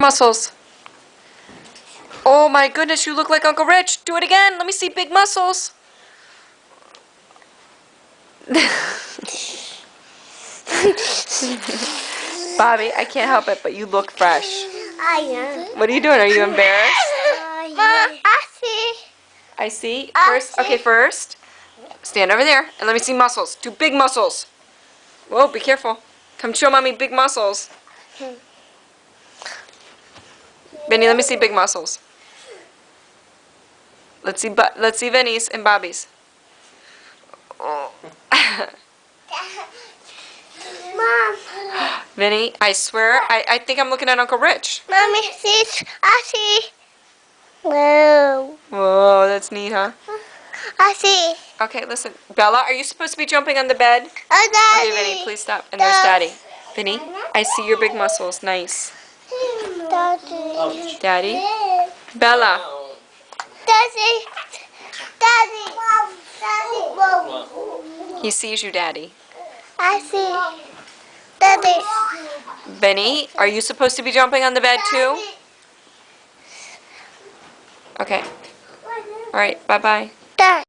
muscles. Oh my goodness, you look like Uncle Rich. Do it again. Let me see big muscles. Bobby, I can't help it, but you look fresh. I am. What are you doing? Are you embarrassed? Mom, I see. I see. First, okay, first, stand over there and let me see muscles. Two big muscles. Whoa, be careful. Come show mommy big muscles. Vinny, let me see big muscles. Let's see Vinny's and Bobby's. Oh. Mom. Vinny, I swear, I think I'm looking at Uncle Rich. Mommy, see. I see. Whoa. Whoa, that's neat, huh? I see. Okay, listen. Bella, are you supposed to be jumping on the bed? Oh, Daddy. Okay, Vinny, please stop. And there's Daddy. Vinny, I see your big muscles. Nice. Daddy. Daddy? Bella. Daddy. Daddy. Daddy. He sees you, Daddy. I see. Daddy. Vinny, are you supposed to be jumping on the bed too? Okay. All right, bye-bye. Daddy.